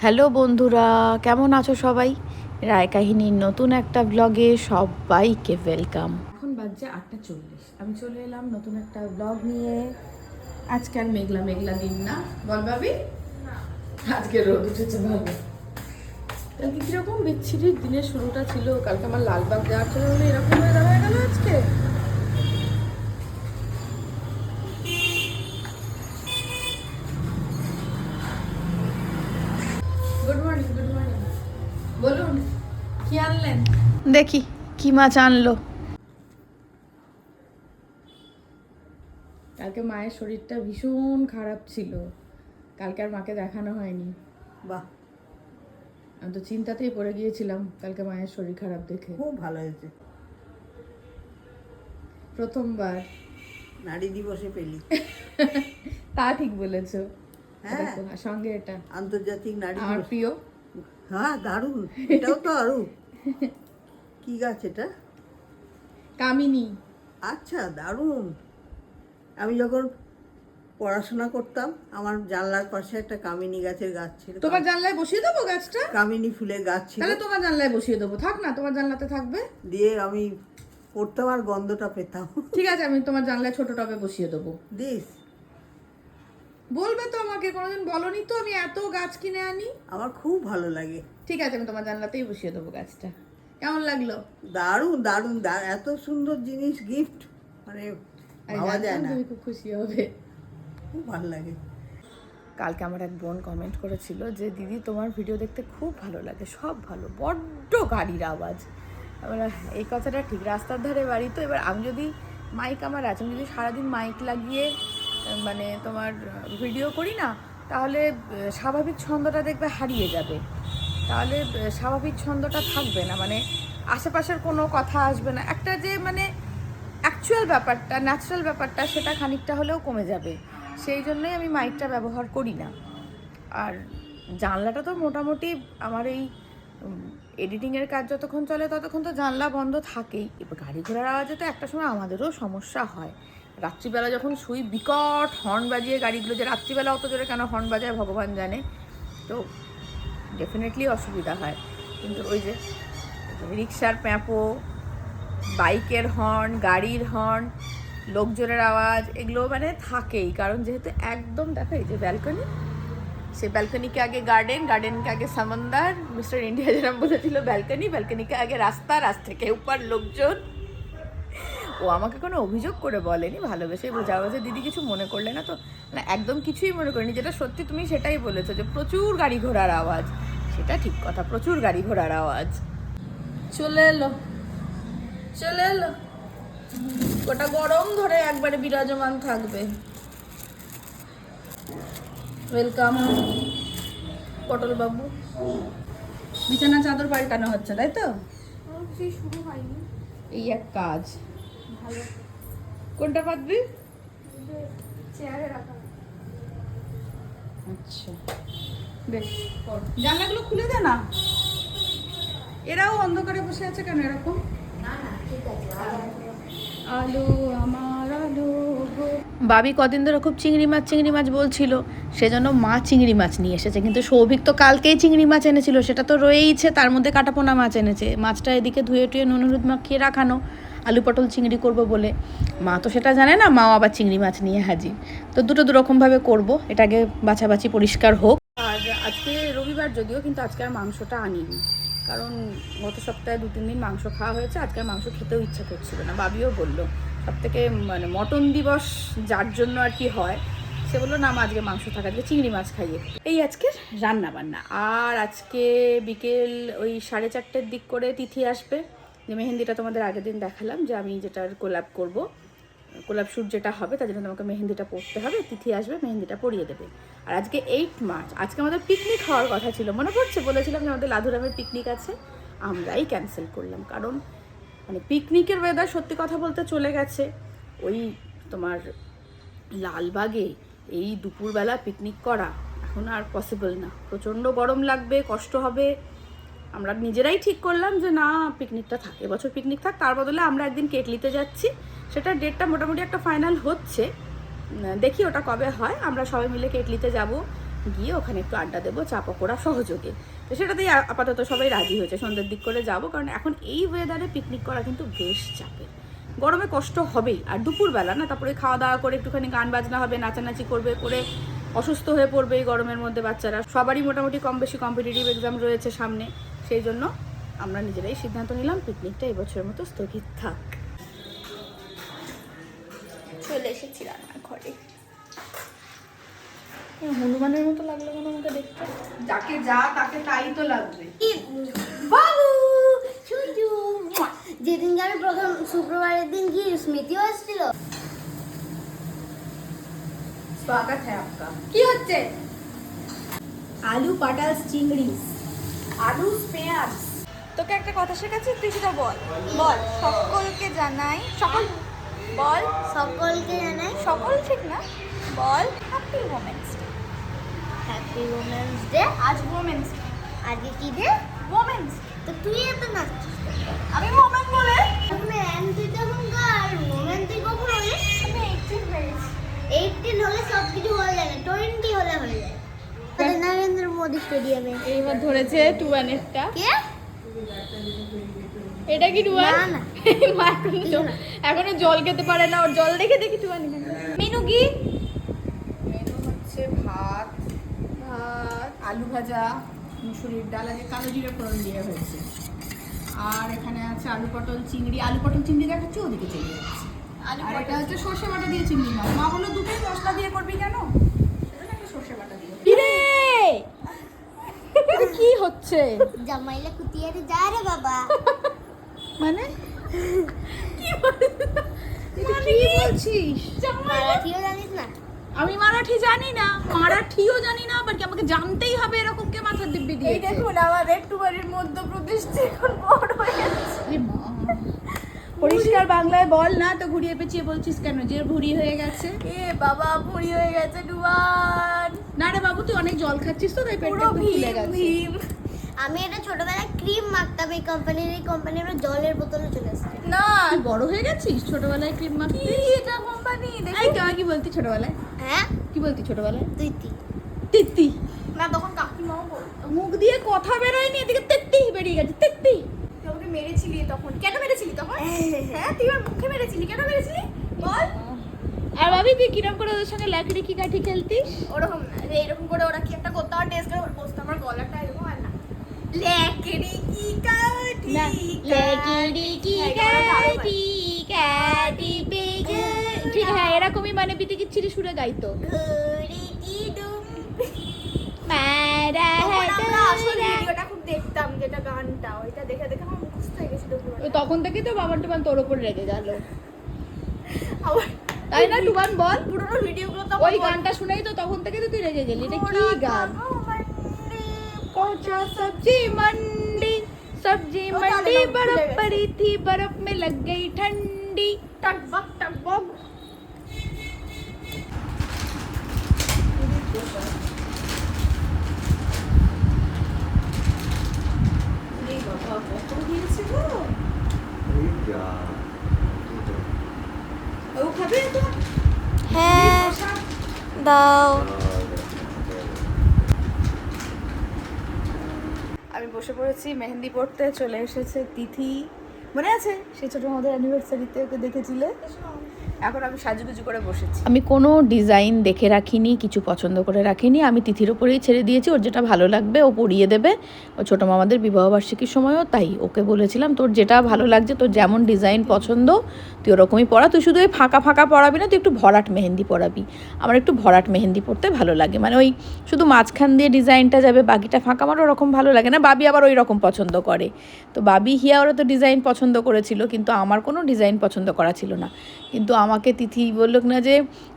Hello বন্ধুরা, কেমন আছো সবাই? রায় কাহিনীর নতুন একটা ব্লগে সবাইকে ওয়েলকাম। এখন বাজছে 8:40। আমি চলে এলাম নতুন একটা ব্লগ নিয়ে। আজকে আর মেঘলা মেঘলা দিন না, বল ভাবি? আজকে রোদ উঠেছে ভালো। কালকে কিরকম বিচ্ছিরি দিনের শুরুটা ছিল। কালকে আমার লালবাগ যাওয়ার ছিল বলে এরকম হয়ে দাঁড়ায় গেল আজকে। Good morning, good morning. বলুন কি আনলেন? দেখি কি মাছ আনলো। কালকে মায়ের শরীরটা ভীষণ খারাপ ছিল, কালকে আর মাকে দেখানো হয়নি। বাহ, আমি তো চিন্তাতেই পড়ে গিয়েছিলাম কালকে মায়ের শরীর খারাপ দেখে। খুব ভালো হয়েছে। প্রথমবার নারী দিবসে পেলি। তা ঠিক বলেছো। হ্যাঁ, সঙ্গে এটা আন্তর্জাতিক নারী আমার দিবস। প্রিয়। হ্যাঁ, দারুণ। এটাও তো আরো কি গাছ এটা? কামিনী। আচ্ছা, দারুণ। আমি যখন পড়াশোনা করতাম আমার জানলার পাশে একটা কামিনী গাছের গাছ ছিল। তোমার জানলায় বসিয়ে দেবো গাছটা? কামিনী ফুলের গাছ ছিল। তাহলে তোমার জানলায় বসিয়ে দেবো, থাক না, তোমার জানলাতে থাকবে। দিয়ে আমি পড়তাম আর গন্ধটা পেতাম। ঠিক আছে, আমি তোমার জানলায় ছোট টবে বসিয়ে দেবো। দিস, বলবে তো আমাকে, কোনোদিন বলনি তো আমি এত গাছ কিনে আনি। আমার খুব ভালো লাগে। ঠিক আছে, আমি তোমার জানলাতেই বসিয়ে দেবো গাছটা। কেমন লাগলো? দারুণ দারুণ, এত সুন্দর জিনিস গিফট, মানে ভাবা যায় না। তুমি খুব খুশি হবে। খুব ভালো লাগে। কালকে আমার এক বোন কমেন্ট করেছিল যে দিদি তোমার ভিডিও দেখতে খুব ভালো লাগে, সব ভালো, বড্ড গাড়ির আওয়াজ। এবার এই কথাটা ঠিক, রাস্তার ধারে বাড়ি তো। এবার আমি যদি মাইক আমার আছে, আমি যদি সারাদিন মাইক লাগিয়ে মানে তোমার ভিডিও করি না, তাহলে স্বাভাবিক ছন্দটা দেখবে হারিয়ে যাবে। তাহলে স্বাভাবিক ছন্দটা থাকবে না, মানে আশেপাশের কোনো কথা আসবে না, একটা যে মানে অ্যাকচুয়াল ব্যাপারটা, ন্যাচারাল ব্যাপারটা, সেটা খানিকটা হলেও কমে যাবে। সেই জন্যই আমি মাইকটা ব্যবহার করি না। আর জানলাটা তো মোটামুটি আমার এই এডিটিংয়ের কাজ যতক্ষণ চলে ততক্ষণ তো জানলা বন্ধ থাকেই। এবার গাড়ি ঘোড়ার আওয়াজে তো একটা সময় আমাদেরও সমস্যা হয়। রাত্রিবেলা যখন শুই, বিকট হর্ন বাজিয়ে গাড়িগুলো, যে রাত্রিবেলা অত জোরে কেন হর্ন বাজায় ভগবান জানে, তো ডেফিনেটলি অসুবিধা হয়। কিন্তু ওই যে রিক্সার প্যাঁপো, বাইকের হর্ন, গাড়ির হর্ন, লোকজনের আওয়াজ, এগুলো মানে থাকেই। কারণ যেহেতু একদম দেখো এই যে ব্যালকনি, সে ব্যালকনিকে আগে গার্ডেন, গার্ডেনকে আগে সমন্দর, মিস্টার ইন্ডিয়া যেরকম বলেছিল ব্যালকনি, ব্যালকনিকে আগে রাস্তা, রাস্তাকে উপর লোকজন। ও আমাকে কোনো অভিযোগ করে বলেনি, ভালোবেসেই বোঝা হয়েছে। দিদি কিছু মনে করলে না তো? না, একদম কিছুই মনে করিনি। যেটা সত্যি তুমি সেটাই বলেছো যে প্রচুর গাড়ি ঘোড়ার আওয়াজ। সেটা ঠিক কথা, প্রচুর গাড়ি ঘোড়ার আওয়াজ। চলে এলো, চলে এলো, গোটা গরম ধরে একবারে বিরাজমান থাকবে। ওয়েলকাম পটল বাবু। বিছানা চাদর পাল্টানো হচ্ছে, তাই তো? শুরু হয়নি। এই এক কাজ। ভালো। কোনটা পাতবি? চেয়ারে রাখা। আচ্ছা বেশ, জানলাগুলো খুলে দে না। এরাও অন্ধকারে বসে আছে কেন এরকম? না না, ঠিক আছে। আলো আমার আলো। বাবি কদিন ধরে খুব চিংড়ি মাছ বলছিল, সেজন্য মা চিংড়ি মাছ নিয়ে এসেছে। কিন্তু সৌভিক তো কালকেই চিংড়ি মাছ এনেছিল, সেটা তো রয়েইছে, তার মধ্যে কাটাপোনা মাছ এনেছে। মাছটা এদিকে ধুয়ে টুয়ে নুন হলুদ মাখিয়ে রাখানো, আলু পটল চিংড়ি করব বলে। মা তো সেটা জানে না, মাও আবার চিংড়ি মাছ নিয়ে হাজির। তো দুটো দুরকমভাবে করবো, এটাকে বাছাবাছি পরিষ্কার হোক। আর আজকে রবিবার যদিও, কিন্তু আজকে আর মাংসটা আনিনি, কারণ গত সপ্তাহে 2-3 দিন মাংস খাওয়া হয়েছে। আজকে আর মাংস খেতেও ইচ্ছা করছিল না। বাবিও বললো, সব থেকে মানে মটন দিবস যার জন্য আর কি হয়, সে বললো না মা আজকে মাংস থাকা, আজকে চিংড়ি মাছ খাইয়ে। এই আজকের রান্না বান্না। আর আজকে বিকেল ওই 4:30 দিক করে তিথি আসবে। যে মেহেন্দিটা তোমাদের আগের দিন দেখালাম, যে আমি যেটার কোলাপ করব, কোলাপ শ্যুট যেটা হবে, তার জন্য তোমাকে মেহেন্দিটা পরতে হবে। তিথি আসবে, মেহেন্দিটা পরিয়ে দেবে। আর আজকে 8 মার্চ, আজকে আমাদের পিকনিক হওয়ার কথা ছিল, মনে পড়ছে? বলেছিলাম যে আমাদের লাধুরামের পিকনিক আছে, আমরাই ক্যান্সেল করলাম। কারণ মানে পিকনিকের ওয়েদার সত্যি কথা বলতে চলে গেছে। ওই তোমার লালবাগে এই দুপুরবেলা পিকনিক করা এখন আর পসিবল না, প্রচণ্ড গরম লাগবে, কষ্ট হবে। আমরা নিজেরাই ঠিক করলাম যে না, পিকনিকটা থাক, এবছর পিকনিক থাক। তার বদলে আমরা একদিন কেটলিতে যাচ্ছি, সেটার ডেটটা মোটামুটি একটা ফাইনাল হচ্ছে। দেখি ওটা কবে হয়। আমরা সবাই মিলে কেটলিতে যাব, গিয়ে ওখানে একটু আড্ডা দেবো, চা পকোড়া সহযোগে। তো সেটাতেই আপাতত সবাই রাজি হয়েছে, সন্ধ্যের দিক করে যাবো, কারণ এখন এই ওয়েদারে পিকনিক করা কিন্তু বেশ চাপের। গরমে কষ্ট হবেই, আর দুপুরবেলা না, তারপরে খাওয়া দাওয়া করে একটুখানি গান বাজনা হবে, নাচানাচি করবে, করে অসুস্থ হয়ে পড়বে এই গরমের মধ্যে বাচ্চারা। সবারই মোটামুটি কম বেশি কম্পিটিটিভ এক্সাম রয়েছে সামনে, সেই জন্য আমরা নিজেরাই সিদ্ধান্ত নিলাম পিকনিকটা এবছরের মতো স্থগিত থাক। চলে এসেছি রান্নাঘরে। হনুমানের মতো লাগলো কেন আমাকে দেখতে? যাকে যা তাকে তাই তো লাগবে। বাবু চুচু। যেদিনকে আমি প্রথম শুক্রবারের দিন কি স্মৃতিও এসেছিল। स्वागत है आपका। কি হচ্ছে? আলু পটল চিংড়ি, আলু পেঁয়াজ। তোকে একটা কথা শেখাচ্ছি, তুই সেটা বল। বল। সকলকে জানাই। সকল বল। সকলকে জানাই। সকল ঠিক না, বল। Happy women's day. Happy women's day. আজ ওমেন্স ডে। আজকে কি ডে? ওমেন্স। তো তুই এত নাচছিস? আমি ওমেন বলে। ওমেন তুই তখন কার? ওমেন তুই কখন হলি? আমি 18 হয়েছি। 18 হলে সব কিছু হয়ে যায় না, 20 হলে হয়ে যায়। তাহলে নরেন্দ্র মোদি স্টেডিয়ামে। এইবার ধরেছে টুয়ানেরটা। কে? এটা কি টুয়ান? না না। এখনো জল খেতে পারে না, ওর জল দেখে দেখি টুয়ান। মেনু কি? মেনু হচ্ছে ভাত, আলু ভাজা, মুসুরির ডাল, আজকে কালো জিরে ফোড়ন দিয়ে হয়েছে। আর এখানে আছে আলু পটল চিংড়ি। আলু পটল চিংড়ি দেখাচ্ছি, ওদিকে চলে যাচ্ছে। আর এটা হচ্ছে সর্ষে বাটা দিয়ে চিংড়ি মাছ। মা বললো দুটোই মশলা দিয়ে করবি কেন? সেজন্য একটু সর্ষে বাটা দিয়ে। কি হচ্ছে? জামাইলা কুতিয়ারে যা রে বাবা। মানে কি বলছিস? মারাঠিও জানিস না? আমি মারাঠি জানি না, মারাঠিও জানি না, আবার কি আমাকে জানতেই হবে এরকম কে মাথার দিব্যি দিয়ে? এই দেখুন আমাদের টুবারের মধ্যপ্রদেশ এখন বড় হয়ে গেছে। পরিষ্কার বাংলায় বল না, তো ঘুরিয়ে পেঁচিয়ে বলছিস কেন যে ভুড়ি হয়ে গেছে? এ বাবা ভুঁড়ি হয়ে গেছে টুবান। না রে বাবু, তুই অনেক জল খাচ্ছিস তো তাই পেটটা একটু ফুলে গেছে। আমি এটা ছোটবেলায় ক্রিম মাখতাম এই কোম্পানির জলের বোতলে চলে আসছে। না তুই বড় হয়ে গেছিস ছোটবেলায় ক্রিম মাখতে? এটা কোম্পানি এই তুই কি বলতি ছোটবেলায়? হ্যাঁ কি বলতি ছোটবেলায়? তুই তিত্তি। না তখন কাকিমাও বলতো। মুখ দিয়ে কথা বেরোয়নি, এদিকে তিত্তি বেরিয়ে গেছে। তিত্তি। তুই আমাকে মেরেছিলি তখন। কেন মেরেছিলি তখন? হ্যাঁ তুই আমার মুখে মেরেছিলি, কেন মেরেছিলি বল। আর ভাবি তুই কিরম করে ওদের সঙ্গে লাকড়ি কি কাঠি খেলতিস? ওরকম না রে, এরকম করে ওরা কি একটা করতে, আমার টেস্ট করে বসতো, আমার গলাটা এরকম হয় না। লেকড়ি কি কাঠি লাকড়ি কি কাঠি কাঠি পেগে। ঠিক হ্যাঁ, এরকমই মানে পিতিকিচ্ছিরি সুরে গাইতো। ঘড়ি কি ডুম। মারা আমরা আসল ভিডিওটা খুব দেখতাম, যেটা গানটা ওইটা দেখে দেখে আমার মুখস্থ হয়ে গেছিল পুরো। তখন থেকেই তো বাবার টুবান তোর উপর রেগে গেল, আবার তাই না টুবান বল? পুরোনো ভিডিওগুলো তো ওই গানটা শুনেই তো তখন থেকে তো তুই রেগে গেলি। এটা কি গান? पहुंचा सब्जी मंडी, सब्जी मंडी बर्फ पड़ी थी, बर्फ में लग गई ठंडी। टकबक टकबक। হ্যাঁ দাও। আমি বসে পড়েছি মেহেন্দি পড়তে। চলে এসেছে তিথি, মনে আছে সেই ছোট আমাদের অ্যানিভার্সারিতে ওকে দেখেছিলে? এখন আমি সাজুগুজু করে বসেছি। আমি কোনো ডিজাইন দেখে রাখিনি, কিছু পছন্দ করে রাখিনি। আমি তিথির ওপরেই ছেড়ে দিয়েছি, ওর যেটা ভালো লাগবে ও পরিয়ে দেবে। ও ছোটো মামাদের বিবাহবার্ষিকীর সময়ও তাই ওকে বলেছিলাম তোর যেটা ভালো লাগছে, তোর যেমন ডিজাইন পছন্দ তুই ওরকমই পড়া। তুই শুধু ওই ফাঁকা ফাঁকা পড়াবি না, তুই একটু ভরাট মেহেন্দি পড়াবি। আমার একটু ভরাট মেহেন্দি পড়তে ভালো লাগে, মানে ওই শুধু মাঝখান দিয়ে ডিজাইনটা যাবে, বাকিটা ফাঁকা। আমার ওরকম ভালো লাগে না। বাবি আবার ওই রকম পছন্দ করে। তো বাবি হিয়া ওরা তো ডিজাইন পছন্দ করেছিল, কিন্তু আমার কোনো ডিজাইন পছন্দ করা ছিল না। কিন্তু আমাকে তিথি বলল না যে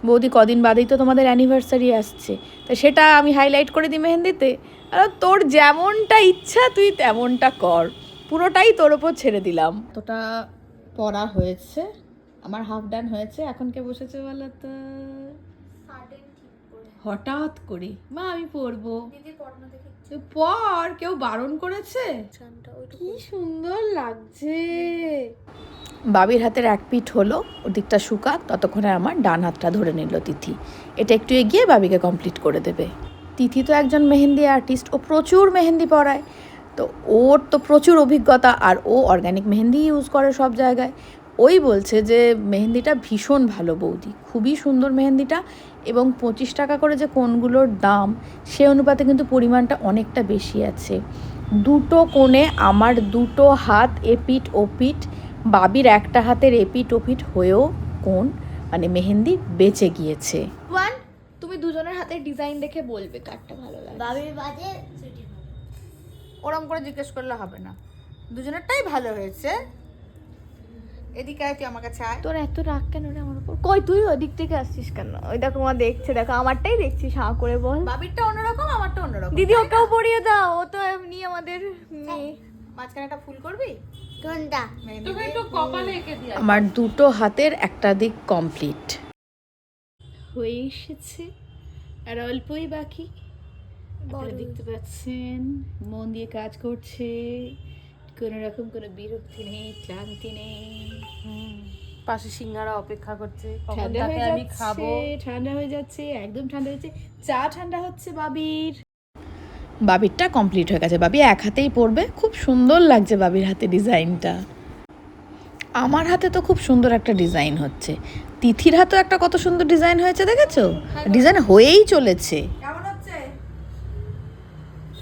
বৌদি কদিন বাদেই তো তোমাদের অ্যানিভার্সারি আসছে, তা সেটা আমি হাইলাইট করে দিই মেহেন্দিতে। আর তোর যেমনটা ইচ্ছা তুই তেমনটা কর, পুরোটাই তোর ওপর ছেড়ে দিলাম। তোটা পড়া হয়েছে, আমার হাফ ডান হয়েছে। এখন কে বসেছে বলো তো? হঠাৎ করে মা আমি পড়বো। তুই পড়, কেউ বারণ করেছে? কি সুন্দর লাগছে। বাবির হাতের এক পিঠ হলো, ওর দিকটা শুকাক, ততক্ষণে আমার ডান হাতটা ধরে নিল তিথি। এটা একটু এগিয়ে বাবিকে কমপ্লিট করে দেবে। তিথি তো একজন মেহেন্দি আর্টিস্ট, ও প্রচুর মেহেন্দি পরায়, তো ওর তো প্রচুর অভিজ্ঞতা, আর ও অর্গ্যানিক মেহেন্দি ইউজ করে সব জায়গায়। ওই বলছে যে মেহেন্দিটা ভীষণ ভালো বৌদি, খুবই সুন্দর মেহেন্দিটা, এবং 25 টাকা করে যে কোণগুলোর দাম সে অনুপাতে কিন্তু পরিমাণটা অনেকটা বেশি আছে। দুটো কোণে আমার দুটো হাত এপিট ওপিট, বাবির একটা হাতের এপিট ওপিট হয়েও কোণ মানে মেহেন্দি বেঁচে গিয়েছে। তুমি দুজনের হাতের ডিজাইন দেখে বলবে কারটা ভালো লাগে। বাবির বাজে ওরম করে জিজ্ঞেস করলে হবে না, দুজনেরটাই ভালো হয়েছে। এদিকে আয়, তুই আমার কাছে আয়। তোর এত রাগ কেন রে আমার উপর? কই তুই ওদিক থেকে আসছিস কেন? ওই দেখো মা দেখছে, দেখো আমারটাই দেখছিস, হাঁ করে বল। বাবিরটা অন্যরকম, আমারটা অন্যরকম। দিদি ওকেও পরিয়ে দাও, ও তো এমনি আমাদের মেয়ে। মাঝখানে একটা ফুল করবি? কোনটা? আমার দুটো হাতের একটা দিক কমপ্লিট হয়ে এসেছে, আর অল্পই বাকি। আপনারা দেখতে পাচ্ছেন মন দিয়ে কাজ করছে, কোনো রকম কোনো বিরক্তি নেই, ক্লান্তি নেই। পাশে সিঙ্গারা অপেক্ষা করছে, ঠান্ডা হয়ে যাচ্ছে, ঠান্ডা হয়ে যাচ্ছে, একদম ঠান্ডা হচ্ছে, চা ঠান্ডা হচ্ছে বাবির। বাবিরটা কমপ্লিট হয়ে গেছে, বাবি এক হাতেই পরবে, খুব সুন্দর লাগছে বাবির হাতে ডিজাইনটা। আমার হাতে তো খুব সুন্দর একটা ডিজাইন হচ্ছে, তিথির হাতেও একটা কত সুন্দর ডিজাইন হয়েছে, দেখেছো? ডিজাইন হয়েই চলেছে। কেমন হচ্ছে?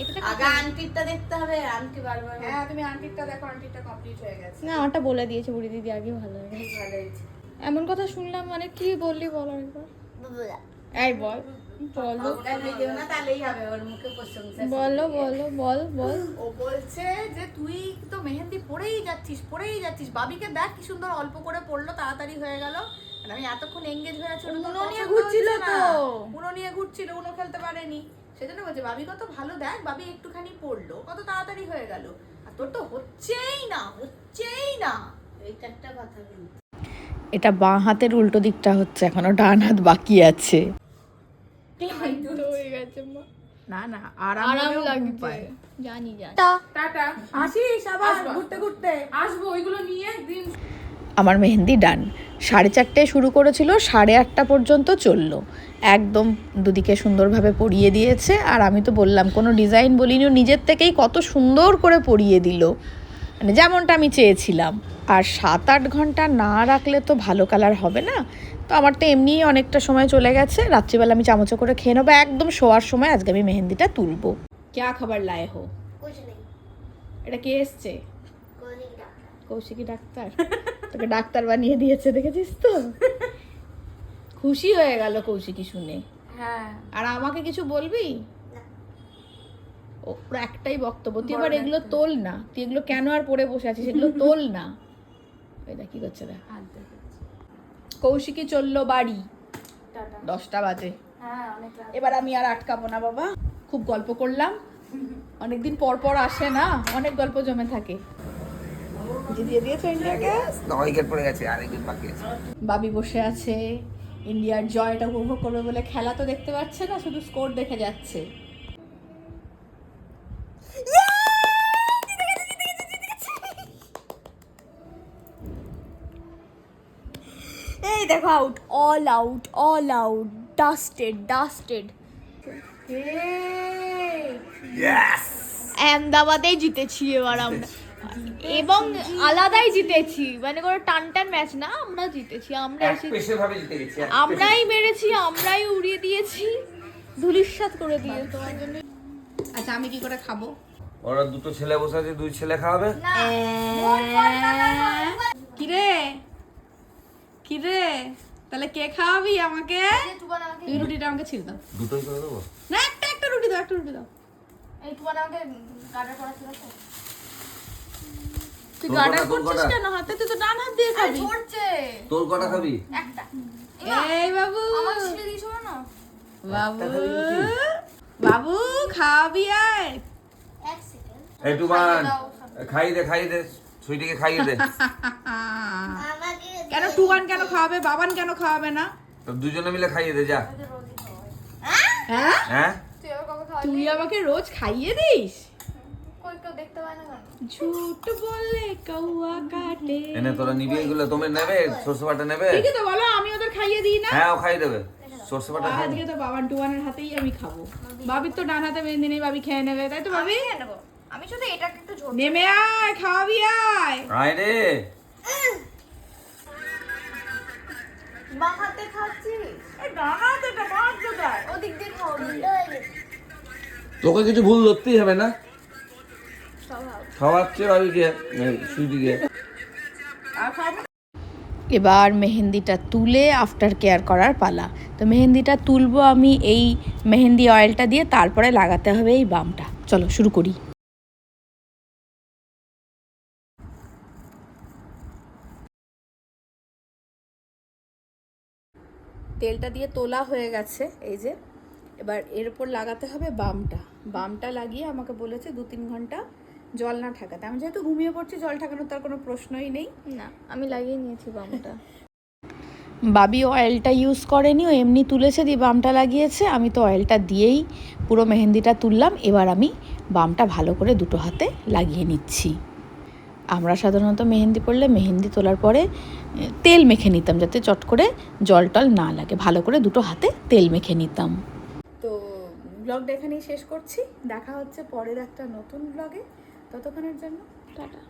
এটা আগে আন্টিরটা দেখতে হবে, আন্টি বারবার। হ্যাঁ, তুমি আন্টিরটা দেখো, আন্টিরটা কমপ্লিট হয়ে গেছে। না আমারটা বলে দিয়েছে বুড়ি দিদি আগে, ভালো হবে। ভালো হয়েছে। এমন কথা শুনলাম, মানে কি বললি বল একবার। বাবুরা এই বল, বলো ওটা ভিডিও না, তাহলেই হবে, ওর মুখে প্রশংসা। বলো বলো বল বল। ও বলছে যে তুই তো মেহেন্দি পরেই যাচ্ছিস, বাবিকে দেখ কি সুন্দর অল্প করে পড়লো, তাড়াতাড়ি হয়ে গেল। আর আমি এতক্ষণ এঙ্গেজ হয়ে আছি, উনো নিয়ে ঘুরছিল তো। উনো নিয়ে ঘুরছিল, উনো খেলতে পারেনি, সেজন্য বলছে বাবি কত ভালো, দেখ বাবি একটুখানি পড়লো, কত তাড়াতাড়ি হয়ে গেল। আর তোর তো হচ্ছেই না। এইটা একটা কথা কিন্তু। এটা বাঁ হাতের উল্টো দিকটা হচ্ছে, এখনো ডান হাত বাকি আছে। হয়ে গেছে মা, না আরাম আরাম লাগছে, জানি জানি। টাটা, আসিস আবার ঘুরতে ঘুরতে। আসবো ওইগুলো নিয়ে একদিন। আমার মেহেন্দি ডান, 4:30 শুরু করেছিল, 8:30 পর্যন্ত চললো, একদম দুদিকে সুন্দরভাবে পরিয়ে দিয়েছে। আর আমি তো বললাম কোনো ডিজাইন বলিনি, ও নিজের থেকেই কত সুন্দর করে পরিয়ে দিল, মানে যেমনটা আমি চেয়েছিলাম। আর 7-8 ঘন্টা না রাখলে তো ভালো কালার হবে না, তো আমার তো এমনিই অনেকটা সময় চলে গেছে। রাত্রিবেলা আমি চামচে করে খেয়ে নেবো, একদম শোয়ার সময় আজকে আমি মেহেন্দিটা তুলবো। क्या खबर लाए हो? कुछ नहीं এটা কে এসছে? कोई नहीं डाक्टर কৌশিকী ডাক্তার তোকে ডাক্তার বানিয়ে দিয়েছে, দেখেছিস তো? খুশি হয়ে গেল কৌশিকী শুনে। হ্যাঁ, আর আমাকে কিছু বলবি? ওর একটাই বক্তব্য, তুই এবার এগুলো তোল না, তুই এগুলো কেন আর পরে বসে আছিস, এগুলো তোল না। এটা কি করছে দেখ। কৌশিকী চললো বাড়ি, 10টা বাজে। এবার আমি আর আটকাবো না বাবা, খুব গল্প করলাম, অনেকদিন পর পর আসে না, অনেক গল্প জমে থাকে। দিয়ে দিয়েছো ইন্ডিয়াকে? 9 উইকেট পড়ে গেছে, আর একদিন বাকি আছে। বাবি বসে আছে, ইন্ডিয়ার জয়টা উপভোগ করবে বলে, খেলা তো দেখতে পাচ্ছে না, শুধু স্কোর দেখে যাচ্ছে। এই দেখো আউট, অল আউট, ডাস্টেড। আহমেদাবাদেই জিতেছি এবার আমরা, এবং আলাদাই জিতেছি, মানে কোনো টান ম্যাচ না, আমরা জিতেছি, আমরা এসে স্পেশালভাবে জিতে গেছি। আমরাই মেরেছি, আমরাই উড়িয়ে দিয়েছি, ধুলিস্যাৎ করে দিয়ে তোমার জন্য। আচ্ছা আমি কি করে খাবো? ওরা দুটো ছেলে বসে আছে, 2 ছেলে খাওয়াবে। কিরে তাহলে কে খাওয়াবি আমাকে? তুই রুটিটা আমাকে ছিল দাও। দুটোই করে দেবো। না একটা রুটি দাও, এই তোমার আমাকে গার্ডার করা ছিল তো, তুই তোর গার্ডার কটা, তোর করছিস কটা? কেন হাতে? তুই তো ডান হাত দিয়ে খাবি। পড়ছে তোর কটা খাবি? একটা। এই বাবু, আমার ছিঁড়ে দিয়েছো না, বাবু খাওয়াবি আয়। एक सेकंड এই টুবান, খাইয়ে দে সুইটিকে খাইয়ে দে। আমাকে কেন টুবান কেন খাওয়াবে, বাবান কেন খাওয়াবে না? তো দুজনে মিলে খাইয়ে দে, যা। হ্যাঁ, হ্যাঁ, তুই আবার কবে খাওয়া? তুই আমাকে রোজ খাইয়ে দিস? কই কেউ দেখতে পায় না কেন? ঝুট বলে কৌয়া কাটে। এনে তোরা নিবি এগুলো, তোমরা নেবে, সরষে বাটা নেবে। ঠিকই তো বলো, আমি ওদের খাইয়ে দিই না? হ্যাঁ, ও খাইয়ে দেবে। সর্ষে বাটা খাই আজকে তো বাবান টুবানের হাতেই আমি খাবো। বাবির তো ডান হাতে মেহেন্দি নেই, বাবি খেয়ে নেবে, তাই তো বাবি? খেয়ে নেবো। আমি শুধু এটাকে একটু ঝোল নেমে আয়, খাওয়াবি আয়। আয় রে বাঁ হাতে খাচ্ছিস? এই ডান হাতে তো বাদ দেয়। ওদিক দিয়ে খাও, ওদিক দিয়ে। হয়ে গেছে। তোকে কিছু ভুল ধরতেই হবে না, খাওয়াচ্ছে ভাবিকে সুইটিকে। এবার মেহেন্দিটা তুলে আফটার কেয়ার করার পালা। তো মেহেন্দিটা তুলবো আমি এই মেহেন্দি অয়েলটা দিয়ে, তারপরে লাগাতে হবে এই বামটা। চলো শুরু করি। তেলটা দিয়ে তোলা হয়ে গেছে, এই যে। এবার এর উপর লাগাতে হবে বামটা। বামটা লাগিয়ে আমাকে বলেছে 2-3 ঘন্টা জল না ঠাকাতে। আমি যেহেতু ঘুমিয়ে পড়ছি, জল ঠাকানোর তার কোনো প্রশ্নই নেই। না, আমি লাগিয়ে নিয়েছি বামটা। বাবি অয়েলটা ইউজ করেনি, ও এমনি তুলেছে দিয়ে বামটা লাগিয়েছে। আমি তো অয়েলটা দিয়েই পুরো মেহেন্দিটা তুললাম। এবার আমি বামটা ভালো করে দুটো হাতে লাগিয়ে নিচ্ছি। আমরা সাধারণত মেহেন্দি পড়লে মেহেন্দি তোলার পরে তেল মেখে নিতাম, যাতে চট করে জল টল না লাগে। ভালো করে দুটো হাতে তেল মেখে নিতাম। তো ব্লগটা এখানেই শেষ করছি। দেখা হচ্ছে পরের একটা নতুন ব্লগে। ততক্ষণের জন্য টাটা।